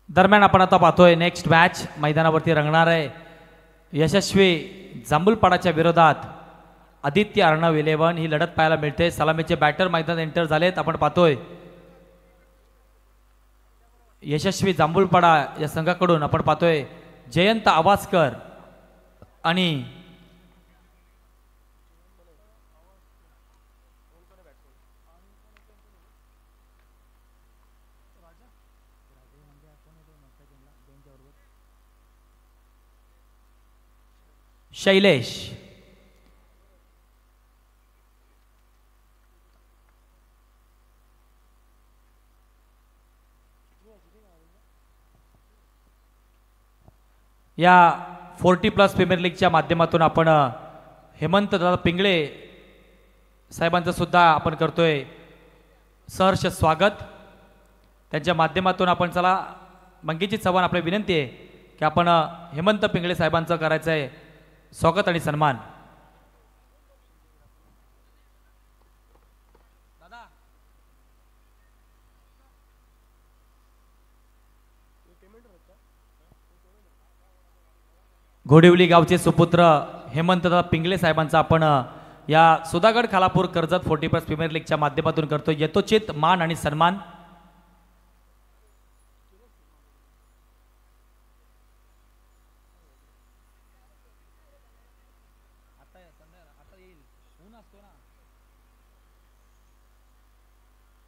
दरम्यान आपण आता पाहतोय नेक्स्ट मॅच मैदानावरती रंगणार आहे यशस्वी जांभूलपाडाच्या विरोधात आदित्य अर्णव 11 ही लढत पाहायला मिळते। सलामीचे बॅटर मैदानात एंटर झालेत। आपण पाहतोय यशस्वी जांभूलपाडा या संघाकडून आपण पाहतोय जयंत आवासकर आणि शैलेश। या 40+ प्रीमियर लीगच्या माध्यमातून आपण हेमंत दादा पिंगळे साहेबांचं सुद्धा आपण करतोय सहर्ष स्वागत। त्यांच्या माध्यमातून आपण चला मंगेजी चव्हाण आपली विनंती आहे की आपण हेमंत पिंगळे साहेबांचं करायचं आहे स्वागत आणि सन्मान। घोडिवली गावचे सुपुत्र हेमंतदादा पिंगळे साहेबांचा आपण या सुधागड खालापूर कर्जत 40+ प्रीमियर लीगच्या माध्यमातून करतो यथोचित मान आणि सन्मान।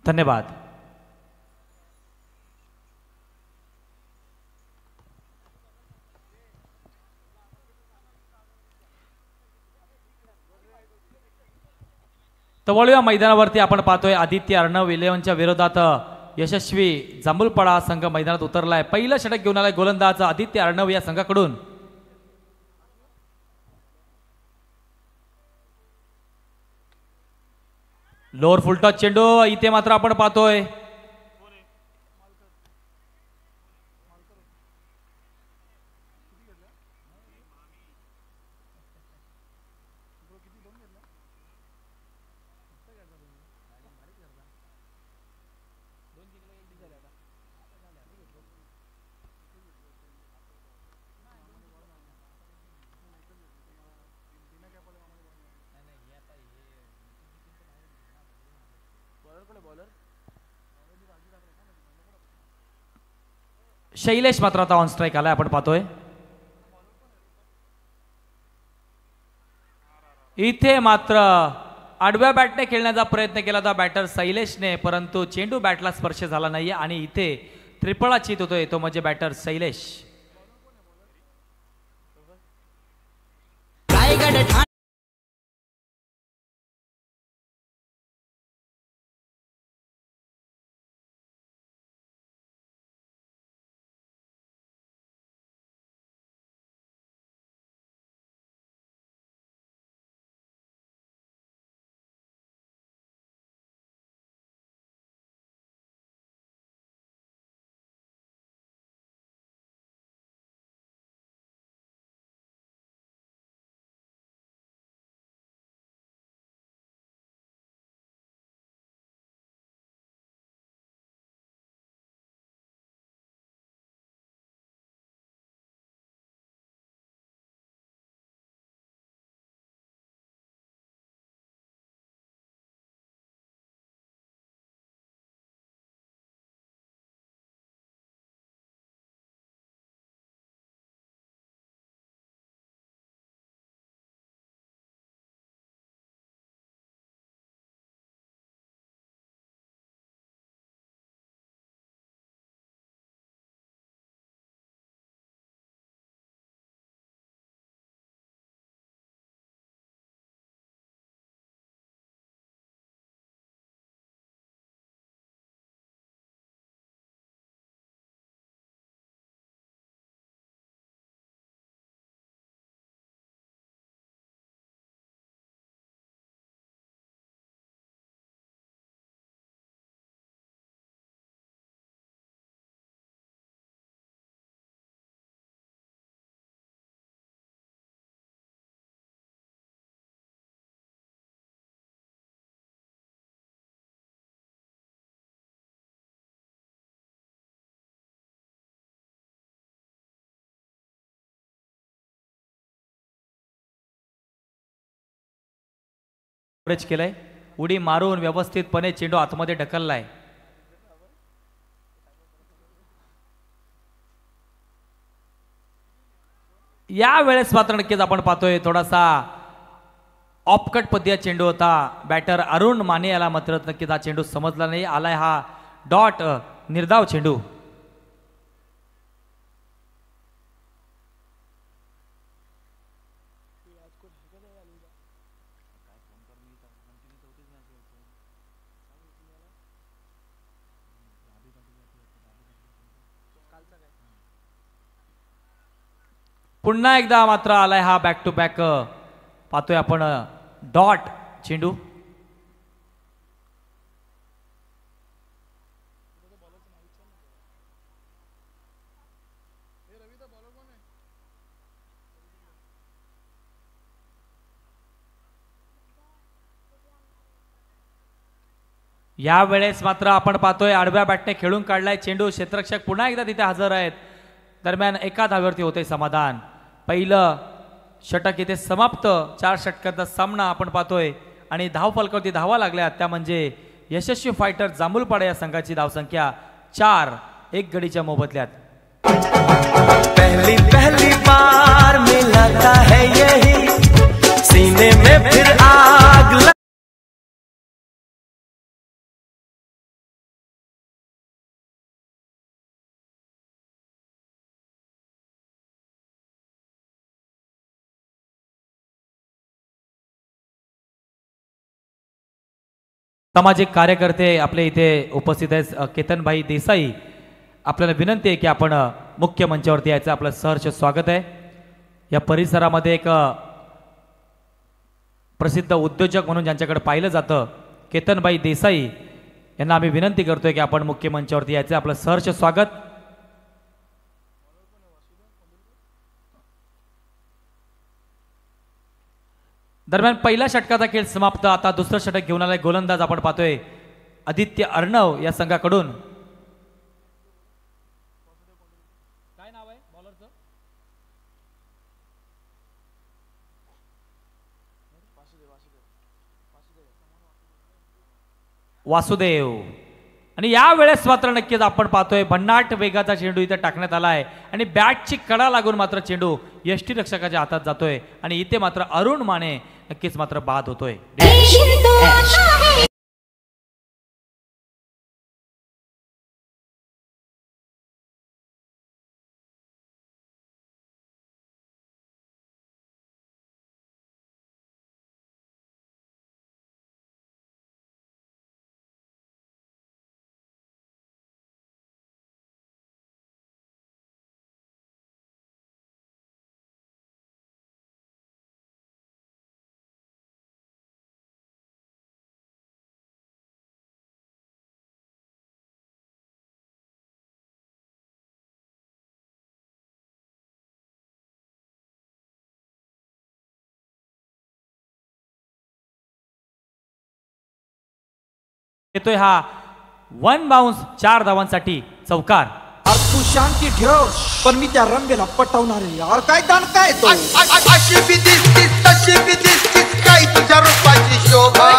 धन्यवाद। तवळूया मैदानावरती आपण पाहतोय आदित्य अर्णव 11च्या विरोधात यशस्वी जांभूलपाडा संघ मैदानात उतरलाय। पहिलं षटक घेऊन आलाय गोलंदाज आदित्य अर्णव या संघाकडून। लोअर फुल टॉस चेंडू इथे मात्र आपण पाहतोय शैलेश मात्र आता ऑन स्ट्राइक आलाय। आपण पाहतोय इथे मात्र आडव्या बॅटने खेळण्याचा प्रयत्न केला होता बॅटर शैलेशने, परंतु चेंडू बॅटला स्पर्श झाला नाही आणि इथे त्रिफळा चित होतोय तो म्हणजे बॅटर शैलेश। कव्हरेज केलंय, उडी मारून व्यवस्थितपणे चेंडू आतमध्ये ढकललाय. या वेळेस मात्र नक्कीच आपण पाहतोय थोडासा ऑफकट पद्धतीचा चेंडू होता. बॅटर अरुण माने याला मात्र नक्कीच हा चेंडू समजला नाही. आलाय हा डॉट निर्धाव चेंडू. पुन्हा एकदा मात्र आलाय हा बॅक टू बॅक पाहतोय आपण डॉट चेंडू. या वेळेस मात्र आपण पाहतोय आडव्या बॅटने खेळून काढलाय चेंडू. क्षेत्ररक्षक पुन्हा एकदा तिथे हजर आहेत. दरम्यान एका धावेवरती होते समाधान. पहिलं षटक इथे समाप्त. 4 षटकांचा सामना आपण पाहतोय आणि धावफलकावरती धावा लागल्या त्या म्हणजे यशस्वी फायटर जांभूलपाडा या संघाची धावसंख्या 4. 1 गडीच्या मोबदल्यात. पहली पहली बार मिलता है यही सीने में फिर आग. सामाजिक कार्यकर्ते आपले इथे उपस्थित आहेत. केतनभाई देसाई, आपल्याला विनंती आहे की आपण मुख्य मंचावरती यायचं. आपलं सहर्ष स्वागत आहे. या परिसरामध्ये एक प्रसिद्ध उद्योजक म्हणून ज्यांच्याकडे पाहिलं जातं केतनभाई देसाई यांना आम्ही विनंती करतोय की आपण मुख्य मंचावरती यायचं. आपलं सहर्ष स्वागत. दरम्यान पहिल्या षटकाचा खेळ समाप्त. आता दुसरं षटक घेऊन आलाय गोलंदाज आपण पाहतोय आदित्य अर्णव या संघाकडून. काय नाव आहे बॉलरचं? वासुदेव. आणि या वेळेस मात्र नक्कीच आपण पाहतोय भन्नाट वेगाचा चेंडू इथे टाकण्यात आलाय आणि बॅटची कडा लागून मात्र चेंडू यष्टीरक्षकाच्या हातात जातोय आणि इथे मात्र अरुण माने नक्कीच मात्र बाद होतोय. येतोय हा 1 बाउन्स 4 धावांसाठी चौकार. तू शांती ठेव पण मी त्या रंबेला पटवणार आहे यार. काय दान काय तो अशी बी दिसतीस तशी बी दिसतीस काय तुझ्या रूपाची शोभा.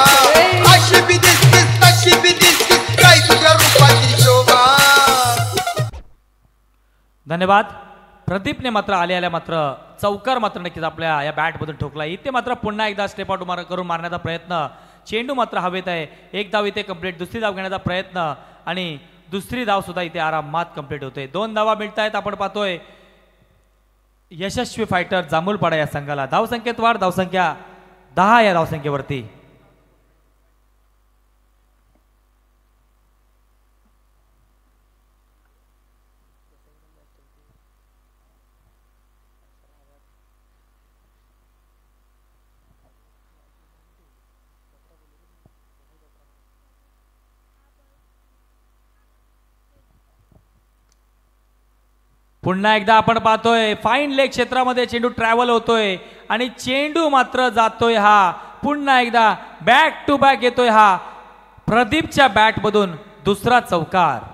अशी बी दिसतीस तशी बी दिसतीस काय तुझ्या रूपाची शोभा. धन्यवाद. प्रदीपने मात्र आल्या मात्र चौकार मात्र नक्कीच आपल्या या बॅटमधून ठोकला. इथे मात्र पुन्हा एकदा स्टेप आउट करून मारण्याचा प्रयत्न. चेंडू मात्र हवेत आहे. एक धाव इथे कंप्लीट. दुसरी धाव घेण्याचा प्रयत्न आणि दुसरी धाव सुद्धा इथे आरामात कंप्लीट होते. 2 धावा मिळत आहेत. आपण पाहतोय यशस्वी फायटर जांभूलपाडा या संघाला. धावसंख्येत वाढ. धावसंख्या 10 या धावसंख्येवरती. पुन्हा एकदा आपण पाहतोय फाईन लेग क्षेत्रामध्ये चेंडू ट्रॅव्हल होतोय आणि चेंडू मात्र जातोय हा पुन्हा एकदा बॅक टू बॅक येतोय हा प्रदीपच्या बॅटमधून दुसरा चौकार.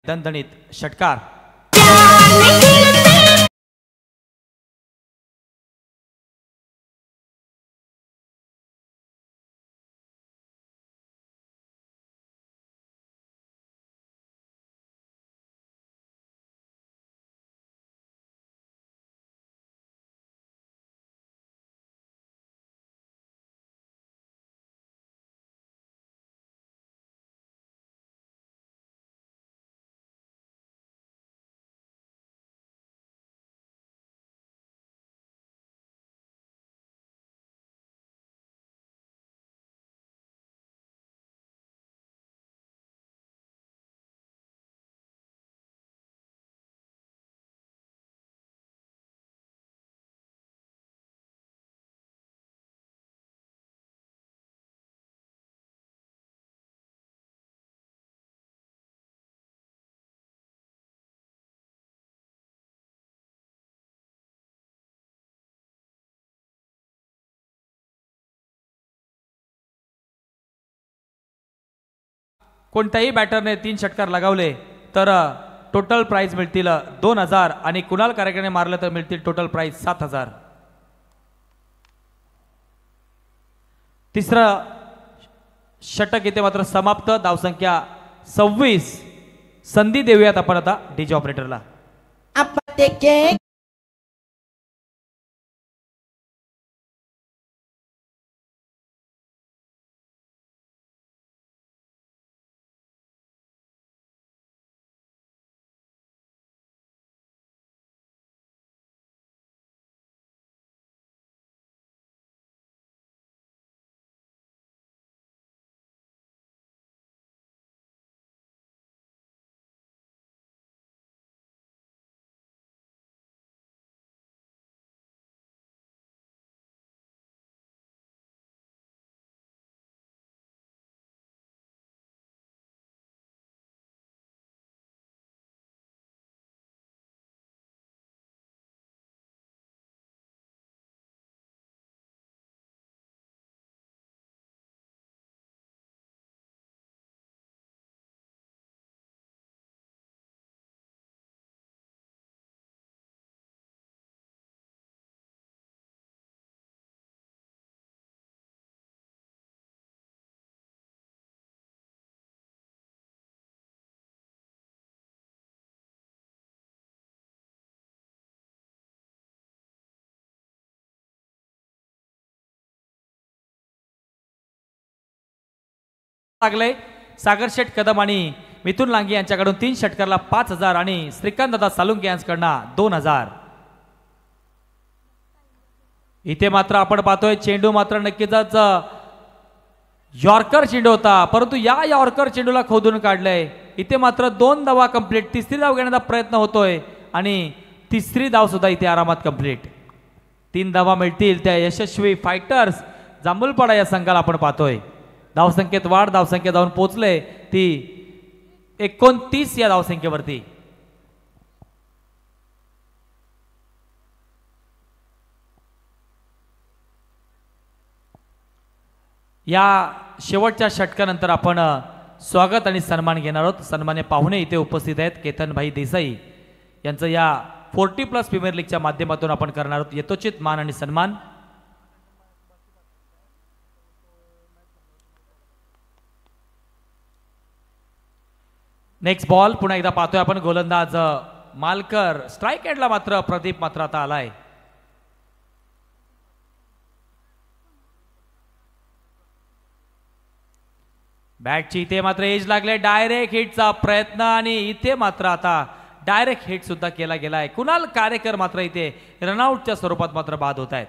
दणदणीत षटकार. कोणत्याही बॅटरने 3 षटकार लगावले तर टोटल प्राइज मिळतील 2000 आणि कुणाल कार्यक्रमाने मारले तर मिळतील टोटल प्राइज 7000. तिसरं षटक इथे मात्र समाप्त. धावसंख्या 26. संधी देऊयात आपण आता डीजे ऑपरेटरला. लागले सागर शेठ कदम आणि मिथुन लांगे यांच्याकडून 3 षटकारला 5000 आणि श्रीकांत दादा सालुंके यांच्याकडनं 2000. इथे मात्र आपण पाहतोय चेंडू मात्र नक्कीच यॉर्कर चेंडू होता, परंतु या यॉर्कर चेंडूला खोदून काढलंय. इथे मात्र 2 धावा कंप्लीट. तिसरी धाव घेण्याचा प्रयत्न होतोय आणि तिसरी धाव सुद्धा इथे आरामात कंप्लीट. 3 धावा मिळतील त्या यशस्वी फायटर्स जांभूलपाडा या संघाला आपण पाहतोय. धावसंख्येत वाढ. धावसंख्या जाऊन पोहोचले ती 29 या धावसंख्येवरती. या शेवटच्या षटकानंतर आपण स्वागत आणि सन्मान घेणार आहोत. सन्मान्य पाहुणे इथे उपस्थित आहेत. केतनभाई देसाई यांचं या 40+ प्रीमियर लीगच्या माध्यमातून आपण करणार आहोत यथोचित मान आणि सन्मान. नेक्स्ट बॉल पुन्हा एकदा पाहतोय आपण. गोलंदाज मालकर. स्ट्राईक एंडला मात्र प्रदीप मात्र आता आलाय. बॅटची इथे मात्र एज लागले. डायरेक्ट हिटचा प्रयत्न आणि इथे मात्र आता डायरेक्ट हिट सुद्धा केला गेलाय. कुणाल कार्यकर मात्र इथे रनआउटच्या स्वरूपात मात्र बाद होत आहेत.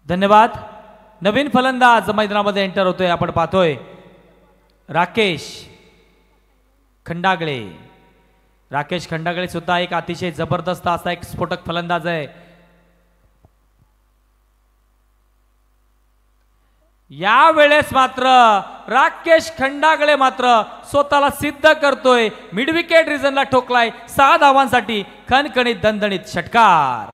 धन्यवाद. नवीन फलंदाज मैदानामध्ये एंटर होतोय. आपण पाहतोय राकेश. खंडागळे, राकेश खंडागळे सुद्धा एक अतिशय जबरदस्त असा एक स्फोटक फलंदाज आहे. या वेळेस मात्र राकेश खंडागळे मात्र स्वतःला सिद्ध करतोय. मिड विकेट रिजनला ठोकलाय 6 धावांसाठी खणखणीत दणदणीत षटकार.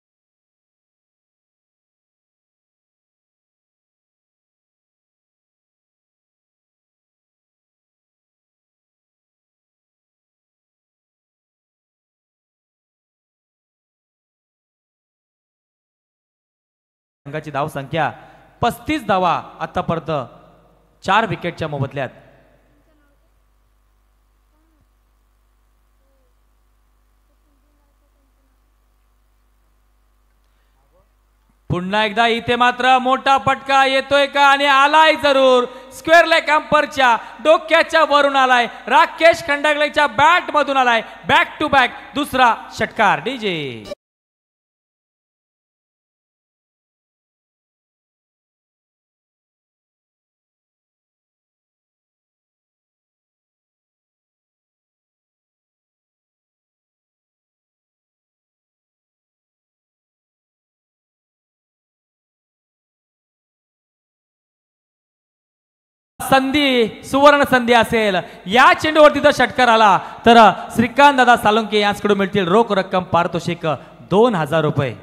संघाची धाव संख्या 35 धावा आतापर्यंत 4 विकेटच्या मोबदल्यात. पुन्हा एकदा इथे मात्र मोठा फटका येतोय का आणि आलाय जरूर. स्क्वेअर लेग अंपरच्या डोक्याच्या वरून आलाय. राकेश खंडागळेच्या बॅट मधून आलाय. बॅक टू बॅक दुसरा षटकार. डीजे संधी, सुवर्ण संधी असेल. या चेंडूवरती जर षटकार आला तर श्रीकांत दादा सालुंके यांच्याकडून मिळतील रोख रक्कम पारितोषिक 2000 रुपये.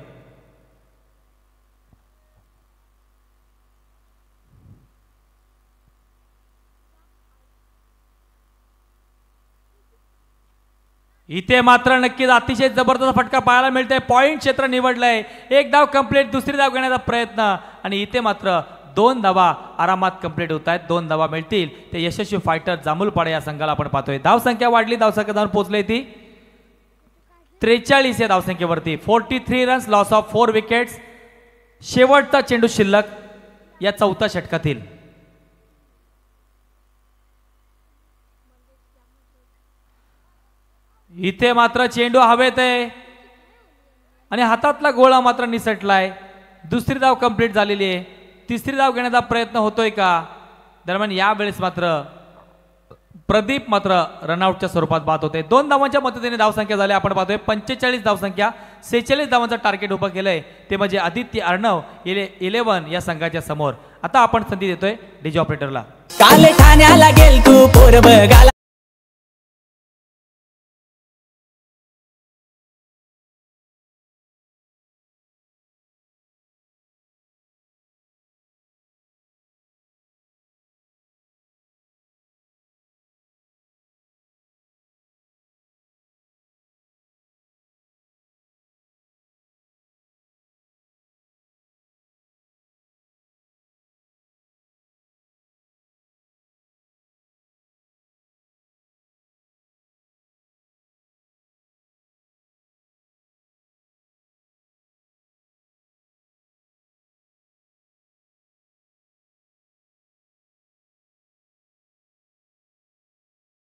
इथे मात्र नक्कीच अतिशय जबरदस्त फटका पाहायला मिळतोय. पॉइंट क्षेत्र निवडलंय. एक धाव कंप्लीट, दुसरी धाव घेण्याचा प्रयत्न आणि इथे मात्र 2 धावा आरामात कंप्लीट होत आहेत. 2 धावा मिळतील. ते यशस्वी फायटर जांभूलपाडा या संघाला आपण पाहतोय. धावसंख्या वाढली. धावसंख्या जाऊन पोहोचली ती 43 या धावसंख्येवरती. 43 रन्स, लॉस ऑफ 4 विकेट्स. शेवटचा चेंडू शिल्लक या 4थ्या षटकातील. इथे मात्र चेंडू हवेत आहे आणि हातातला गोळा मात्र निसटलाय. दुसरी धाव कंप्लीट झालेली आहे. तिसरी धाव घेण्याचा प्रयत्न होतोय का. दरम्यान यावेळेस मात्र प्रदीप मात्र रनआउटच्या स्वरूपात बाद होते. 2 धावांच्या मदतीने धावसंख्या झाली. आपण पाहतोय 45 धावसंख्या. 46 धावांचं टार्गेट उभं केलंय. ते म्हणजे आदित्य अर्णव 11 या संघाच्या समोर. आता आपण संधी देतोय डीजे ऑपरेटरला. काल ठाण्याला गेल तू पोर बघाला.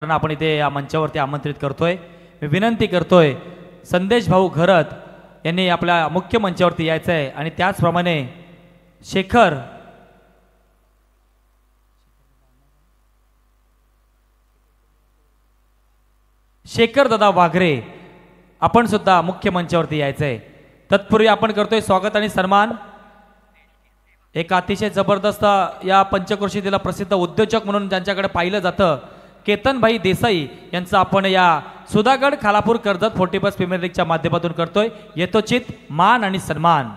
आपण इथे या मंचावरती आमंत्रित करतोय. मी विनंती करतोय संदेश भाऊ घरत यांनी आपल्या मुख्य मंचावरती यायचं आहे आणि त्याचप्रमाणे शेखर दादा वाघरे आपण सुद्धा मुख्य मंचावरती यायचंय. तत्पूर्वी आपण करतोय स्वागत आणि सन्मान. एक अतिशय जबरदस्त या पंचक्रोशीतील प्रसिद्ध उद्योजक म्हणून ज्यांच्याकडे पाहिलं जातं केतनभाई देसाई यांचं आपण या सुधागड खालापूर कर्जत 40+ प्रीमियर लीगच्या माध्यमातून करतोय यथोचित मान आणि सन्मान.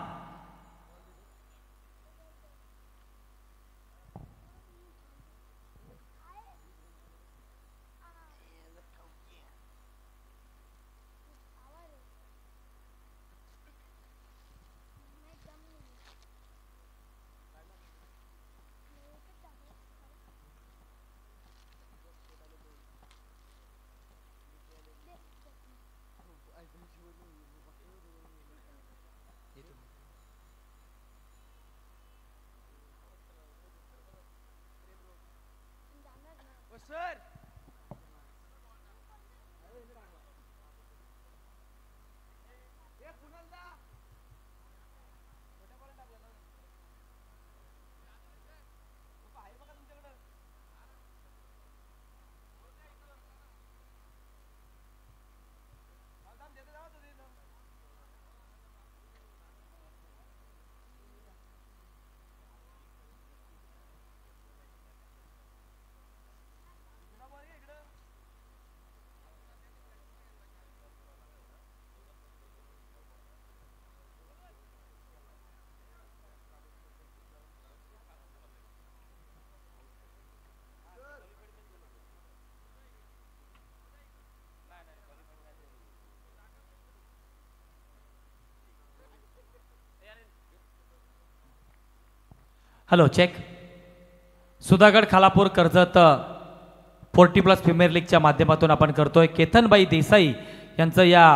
Hello check. Sudhagad Khalapur Karjat 40+ premier लीगच्या माध्यमातून आपण करतोय. केतनबाई देसाई यांचं या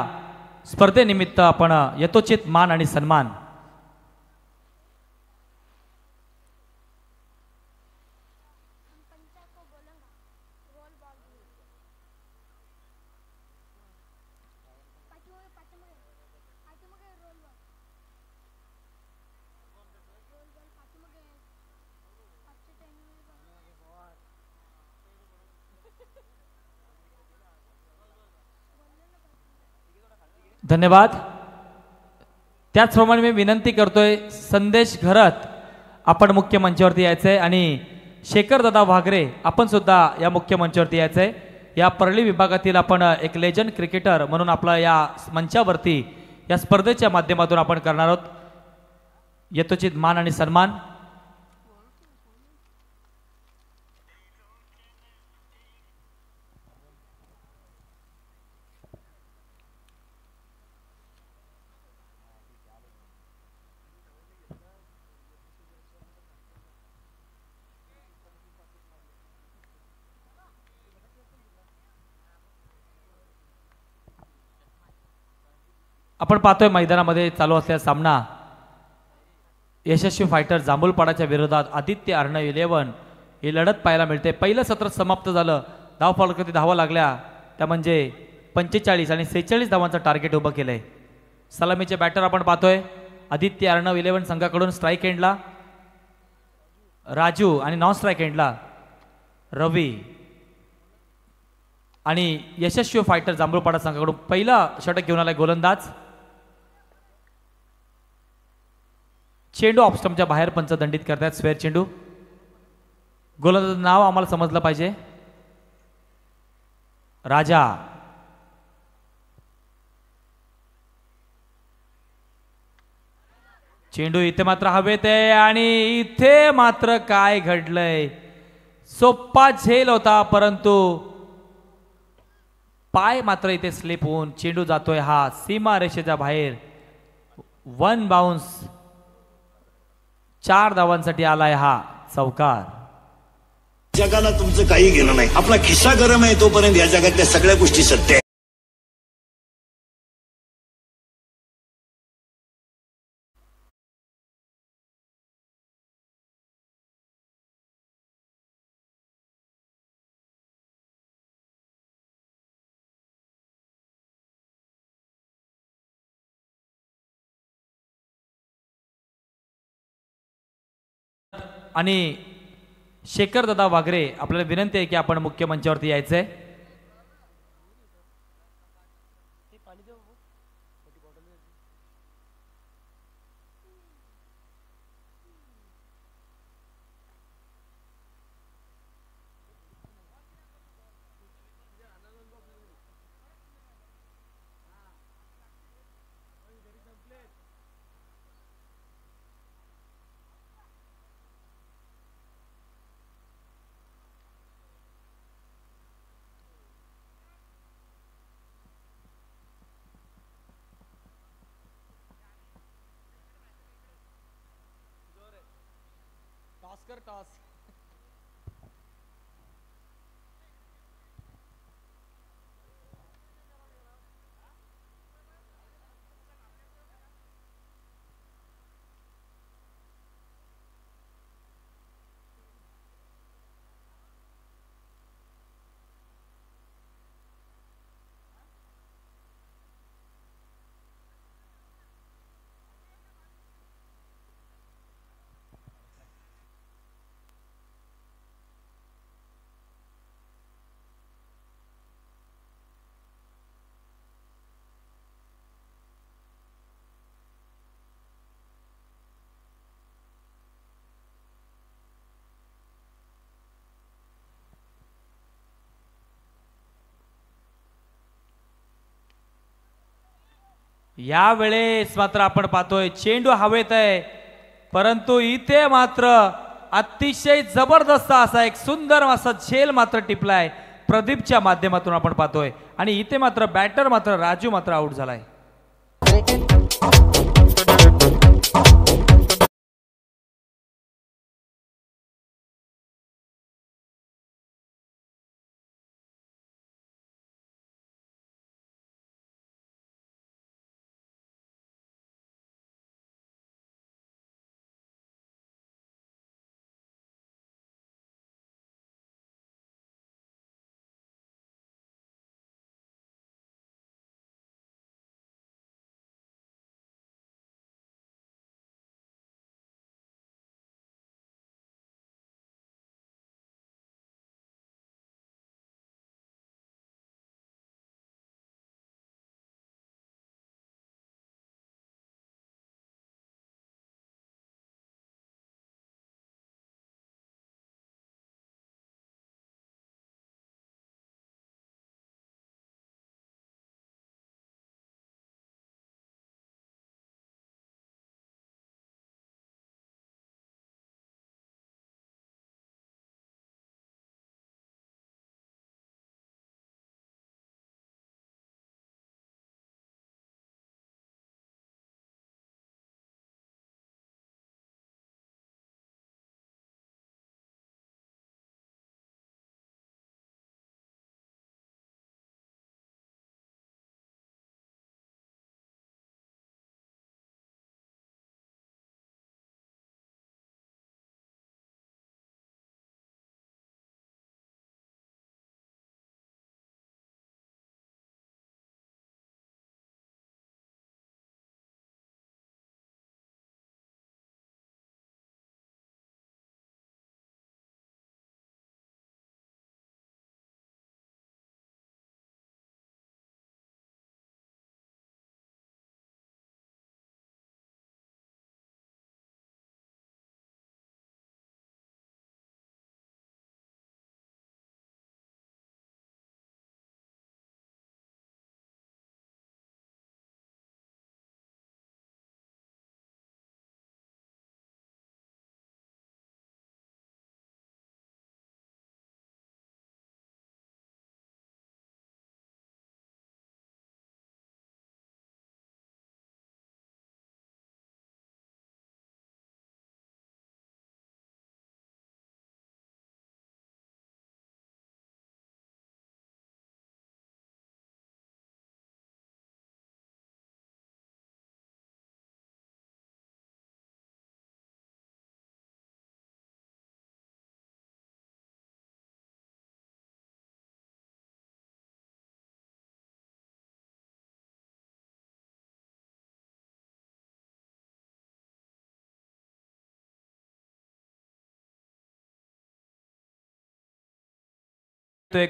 स्पर्धेनिमित्त आपण यथोचित मान आणि सन्मान. धन्यवाद. त्याचप्रमाणे मी विनंती करतोय संदेश घरत आपण मुख्य मंचावरती यायचंय आणि शेखर दादा वाघरे आपण सुद्धा या मुख्य मंचावरती यायचंय. या परळी विभागातील आपण एक लेजंड क्रिकेटर म्हणून आपला या मंचावरती या स्पर्धेच्या माध्यमातून आपण करणार आहोत यथोचित मान आणि सन्मान. आपण पाहतोय मैदानामध्ये चालू असलेला सामना यशस्वी फायटर जांभूलपाडाच्या विरोधात आदित्य अर्णव 11 ही लढत पाहायला मिळते. पहिलं सत्र समाप्त झालं. धाव फलकावरती धावा लागल्या त्या म्हणजे 45 आणि 46 धावांचं टार्गेट उभं केलंय. सलामीचे बॅटर आपण पाहतोय आदित्य अर्णव 11 संघाकडून स्ट्राईक एंडला राजू आणि नॉन स्ट्राईक एंडला रवी आणि यशस्वी फायटर जांभूलपाडा संघाकडून पहिला षटक घेऊन आलाय गोलंदाज. चेंडू ऑफस्टंपच्या बाहेर पंच दंडित करतात. स्क्वेअर चेंडू. गोलंदाज नाव आम्हाला समजलं पाहिजे. राजा. चेंडू इथे मात्र हवेत आहे आणि इथे मात्र काय घडलंय. सोप्पा झेल होता परंतु पाय मात्र इथे स्लिप होऊन चेंडू जातोय हा सीमा रेषेच्या बाहेर. 1 बाउन्स. 4 धावांसाठी आलाय हा चौकार. जगाला तुमचं काही घेणं नाही. आपला खिस्सा गरम आहे तोपर्यंत या जगातल्या सगळ्या गोष्टी सत्य आहे. आणि शेखर दादा वाघरे आपल्याला विनंती आहे की आपण मुख्य मंचावरती यायचंय. टॉस. यावेळेस मात्र आपण पाहतोय चेंडू हवेत आहे परंतु इथे मात्र अतिशय जबरदस्त असा एक सुंदर असा झेल मात्र टिपलाय प्रदीपच्या माध्यमातून आपण पाहतोय आणि इथे मात्र बॅटर मात्र राजू मात्र आउट झालाय.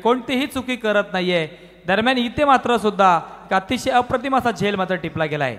कोणतीही चुकी करत नाहीये. दरम्यान इथे मात्र सुद्धा एक अतिशय अप्रतिम असा झेल मात्र टिपला गेलाय.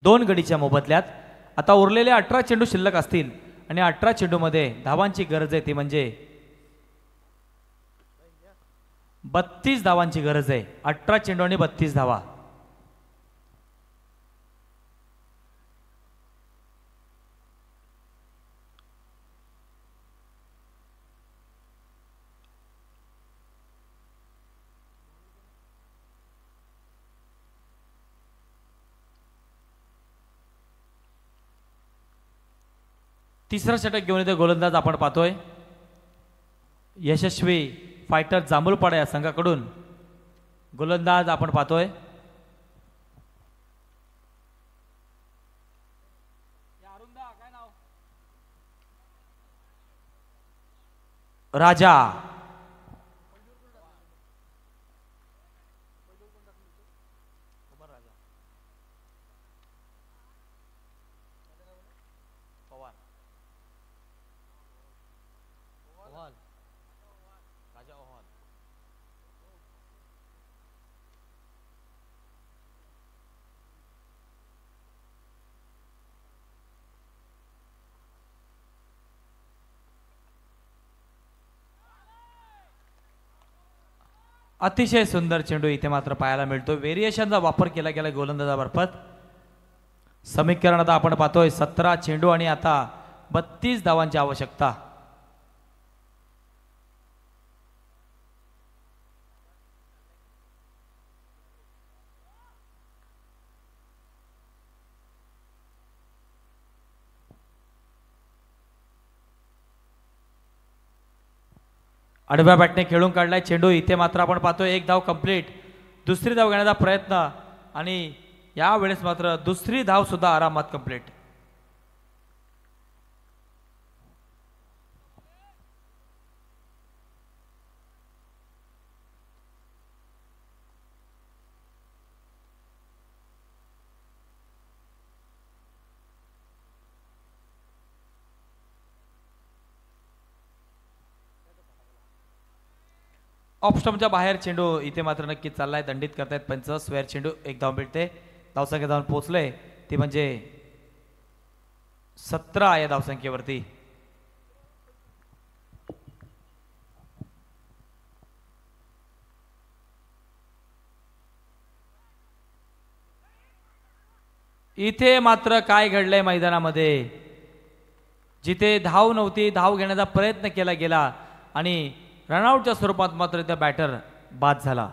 दोन गडीच्या मोबदल्यात आता उरलेले 18 चेंडू शिल्लक असतील आणि 18 चेंडूमध्ये धावांची गरज आहे ती म्हणजे 32 धावांची गरज आहे. 18 चेंडू आणि 32 धावा. तिसरा षटक घेऊन येते गोलंदाज आपण पाहतोय. यशस्वी फायटर जांभूलपाडा या संघाकडून गोलंदाज आपण पाहतोय. राजा अतिशय सुंदर चेंडू इथे मात्र पाहायला मिळतो. व्हेरिएशनचा वापर केला गेला गोलंदाजामार्फत. समीकरण आता आपण पाहतोय 17 चेंडू आणि आता 32 धावांची आवश्यकता. आडव्या बॅटने खेळून काढलाय चेंडू. इथे मात्र आपण पाहतोय एक धाव कंप्लीट. दुसरी धाव घेण्याचा प्रयत्न आणि यावेळेस मात्र दुसरी धाव सुद्धा आरामात कंप्लीट. ऑफस्टॉपच्या बाहेर चेंडू इथे मात्र नक्कीच चाललाय. दंडित करतायत पंच. स्क्वेअर चेंडू एक धाव मिळते. धावसंख्या जाऊन पोहोचले ती म्हणजे 17 या धावसंख्येवरती. इथे मात्र काय घडलंय मैदानामध्ये. जिथे धाव नव्हती, धाव घेण्याचा प्रयत्न केला गेला आणि रनआउटच्या स्वरूपात मात्र त्या बॅटर बाद झाला.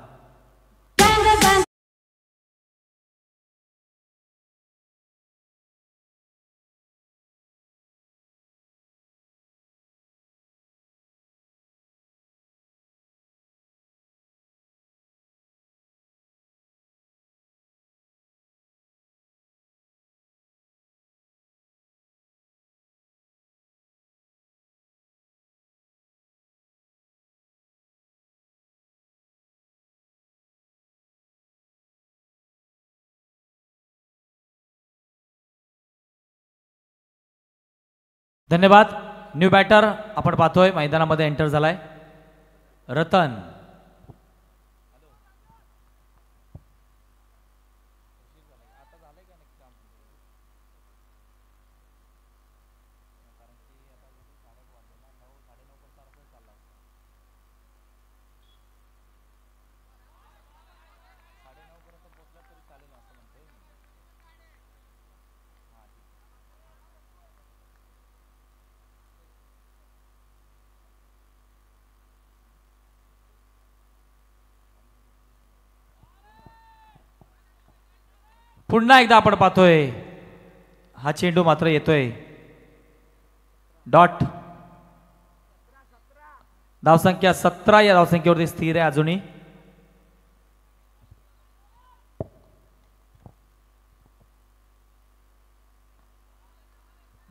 धन्यवाद. न्यू बॅटर आपण पाहतोय मैदानामध्ये एंटर झालाय रतन. पुन्हा एकदा आपण पाहतोय हा चेंडू मात्र येतोय डॉट. धावसंख्या 17 या धावसंख्येवरती स्थिर आहे अजूनही.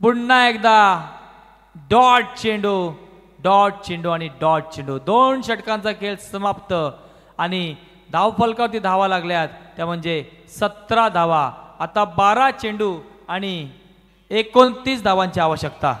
पुन्हा एकदा डॉट चेंडू आणि डॉट चेंडू. 2 षटकांचा खेळ समाप्त आणि धावफलकावरती धावा लागल्यात त्या म्हणजे 17 धावा. आता 12 चेंडू आणि 29 धावांची आवश्यकता.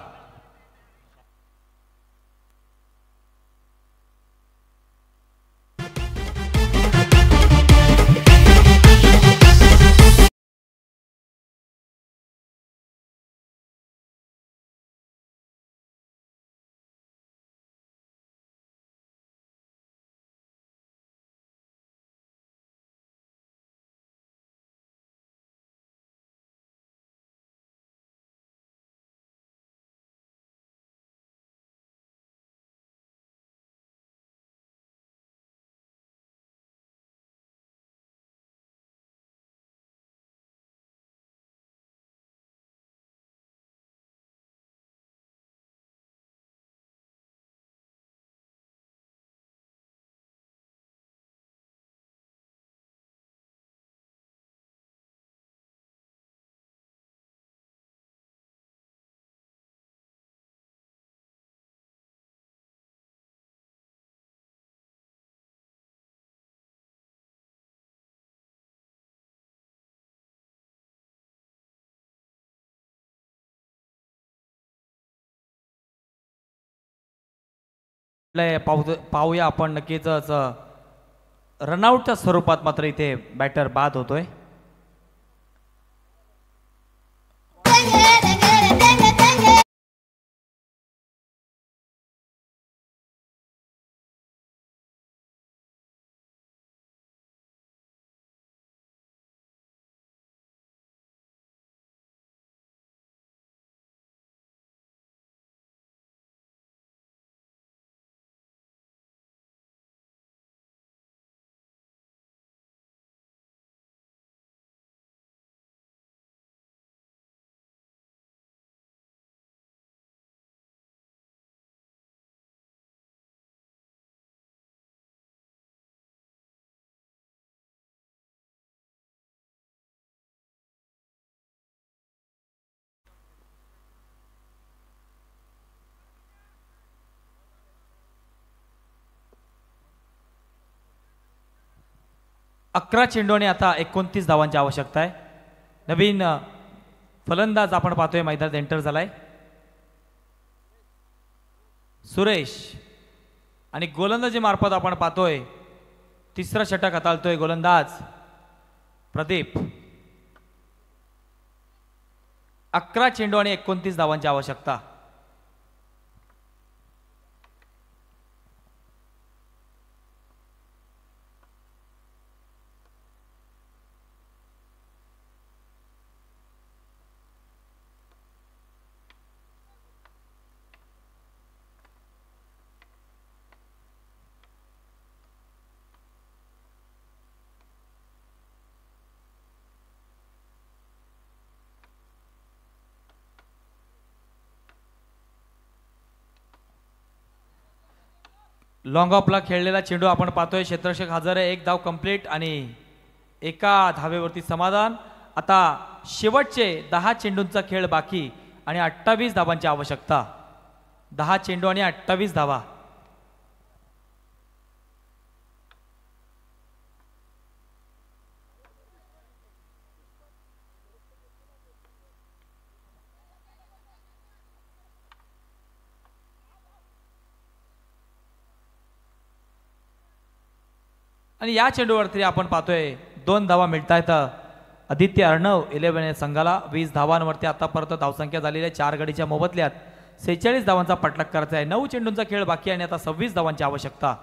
पाहूया आपण नक्कीच रनआउटच्या स्वरूपात मात्र इथे बॅटर बाद होतोय. अकरा चेंडूने आता 29 धावांची आवश्यकता आहे. नवीन फलंदाज आपण पाहतोय मैदानात एंटर झालाय सुरेश आणि गोलंदाजी मार्फत आपण पाहतोय तिसरा षटक हाताळतोय गोलंदाज प्रदीप. 11 चेंडू आणि 29 धावांची आवश्यकता. लॉंग ऑफला खेळलेला चेंडू आपण पाहतोय क्षेत्ररक्षक हजर आहे. 1 धाव कंप्लीट आणि एका धावेवरती समाधान. आता शेवटचे 10 चेंडूंचा खेळ बाकी आणि 28 धावांची आवश्यकता. 10 चेंडू आणि 28 धावा. आणि या चेंडूवरती आपण पाहतोय 2 धावा मिळतायत आदित्य अर्णव 11 संघाला 20 धावांवरती आतापर्यंत धावसंख्या झालेली आहे 4 गडीच्या मोबदल्यात 46 धावांचा पाठलाग करायचा आहे 9 चेंडूंचा खेळ बाकी आहे आणि आता 26 धावांची आवश्यकता.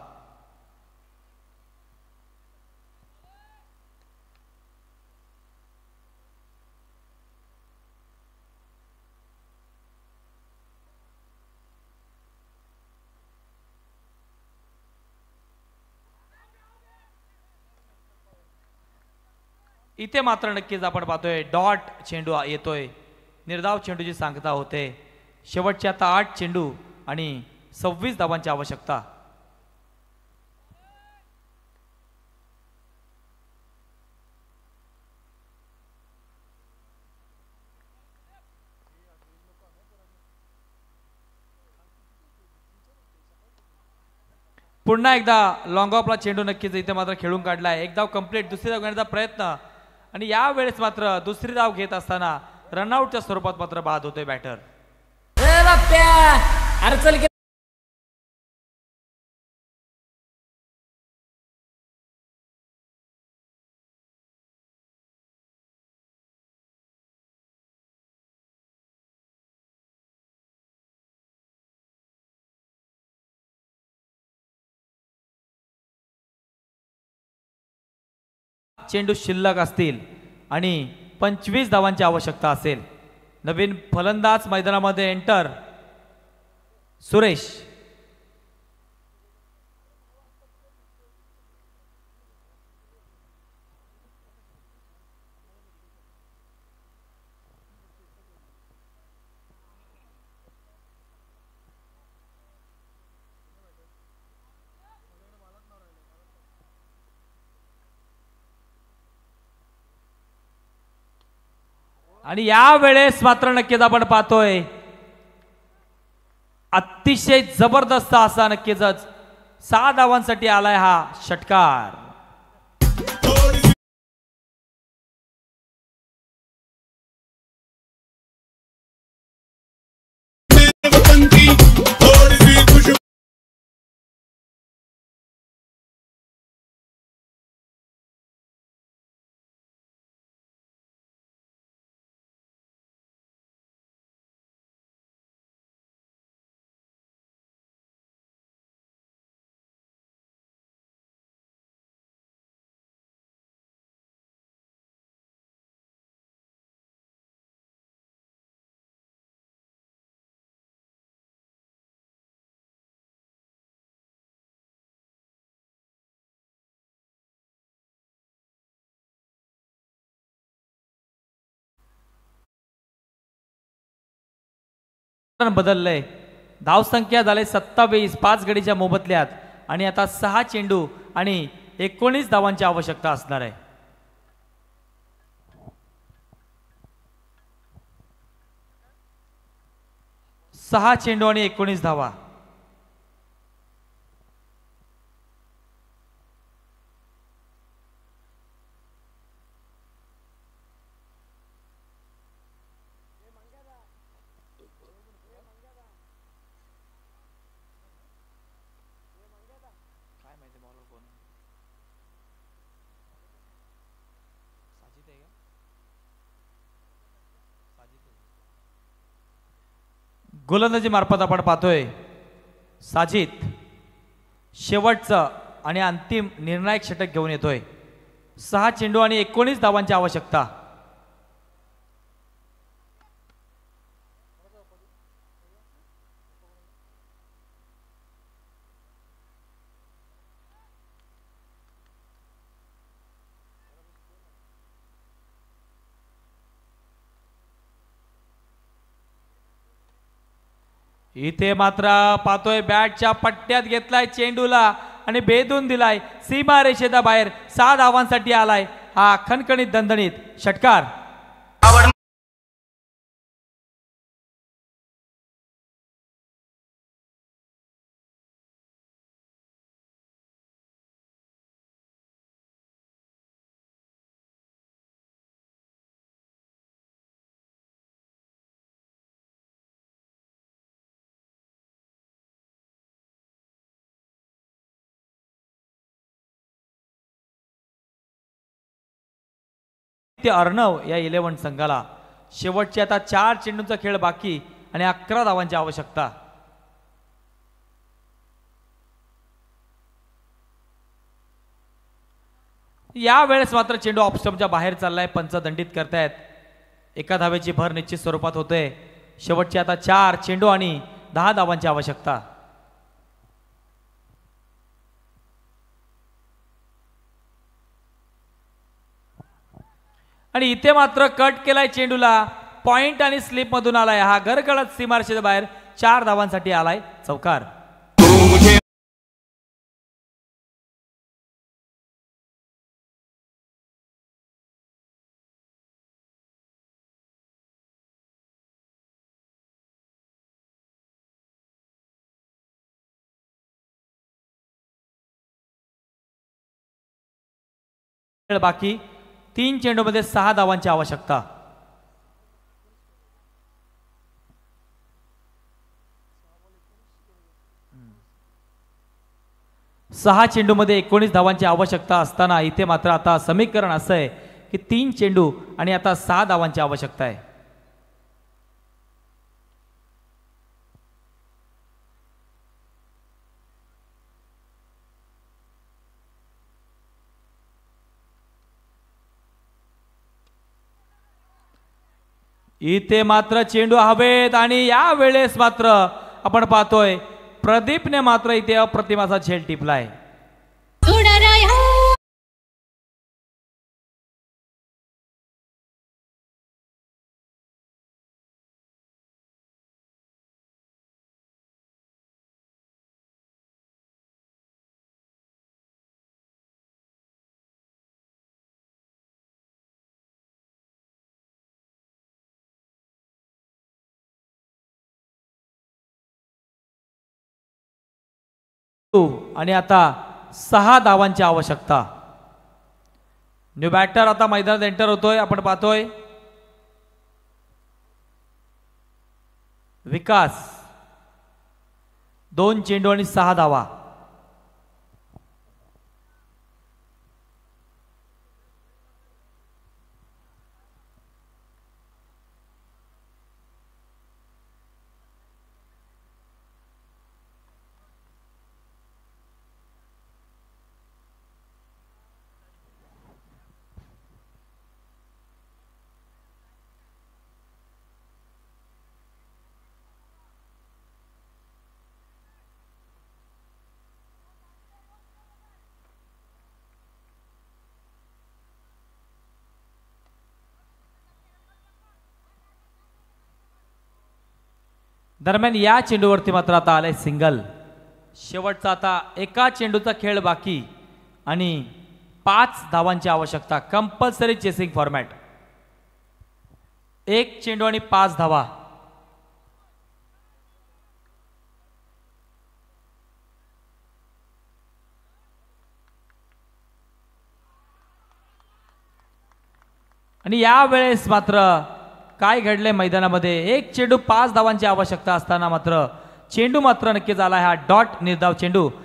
इथे मात्र नक्कीच आपण पाहतोय डॉट चेंडू येतोय निर्धाव चेंडूची सांगता होते शेवटचे आता 8 चेंडू आणि 26 धावांची आवश्यकता. पुन्हा एकदा लॉंग ऑफला चेंडू नक्कीच इथे मात्र खेळून काढलाय. एक धाव कंप्लीट दुसरी धाव घेण्याचा प्रयत्न आणि या वेळेस मात्र दुसरी धाव घेत असताना रनआउटच्या स्वरूपात मात्र बाद होतोय बॅटर. चेंडू शिल्लक असतील आणि 25 धावांची आवश्यकता असेल. नवीन फलंदाज मैदानामध्ये एंटर सुरेश. आणि या वेळेस मात्र नक्कीच आपण पाहतोय अतिशय जबरदस्त असा नक्कीच 6 धावांसाठी आलाय हा षटकार. बदललंय धावसंख्या झाले 27 5 गडीच्या मोबदल्यात आणि आता 6 चेंडू आणि 19 धावांची आवश्यकता असणार आहे. सहा चेंडू आणि 19 धावा. गोलंदाजी मार्फत आपण पाहतोय साजिद शेवटचं आणि अंतिम निर्णायक षटक घेऊन येतोय. 6 चेंडू आणि 19 धावांची आवश्यकता. इथे मात्र पाहतोय बॅटच्या पट्ट्यात घेतलाय चेंडूला आणि भेदून दिलाय सीमा रेषेच्या बाहेर. 6 धावांसाठी आलाय हा खणखणीत दणदणीत षटकार. ते अर्णव या 11 संघाला शेवटचे आता 4 चेंडूंचा खेळ बाकी आणि 11 धावांची आवश्यकता. या वेळेस मात्र चेंडू ऑफस्टंपच्या बाहेर चाललाय. पंच दंडित करतायत. एका धावेची भर निश्चित स्वरूपात होते. शेवटचे आता 4 चेंडू आणि 10 धावांची आवश्यकता. आणि इथे मात्र कट केलाय चेंडूला. पॉइंट आणि स्लिप मधून आलाय. हा गरकळत सीमारेषेच्या बाहेर 4 धावांसाठी आलाय. चौकार. बाकी 3 चेंडूमध्ये 6 धावांची आवश्यकता. सहा चेंडूमध्ये 19 धावांची आवश्यकता असताना इथे मात्र आता समीकरण असं आहे की 3 चेंडू आणि आता 6 धावांची आवश्यकता आहे. इथे मात्र चेंडू हवेत आणि या वेळेस मात्र आपण पाहतोय प्रदीपने मात्र इथे अप्रतिमाचा झेल टिपलाय. आणि आता 6 धावांची आवश्यकता. न्यू बॅटर आता मैदानात एंटर होतोय. आपण पाहतोय विकास. 2 चेंडू आणि 6 धावा. दरम्यान या चेंडूवरती मात्र आता आलाय सिंगल. शेवटचा आता एका चेंडूचा खेळ बाकी आणि 5 धावांची आवश्यकता. Compulsory chasing format. 1 चेंडू आणि 5 धावा. आणि या वेळेस मात्र काय घडले मैदानामध्ये. 1 चेंडू 5 धावांची आवश्यकता असताना मात्र चेंडू मात्र नक्कीच आला. हा डॉट निर्धाव चेंडू.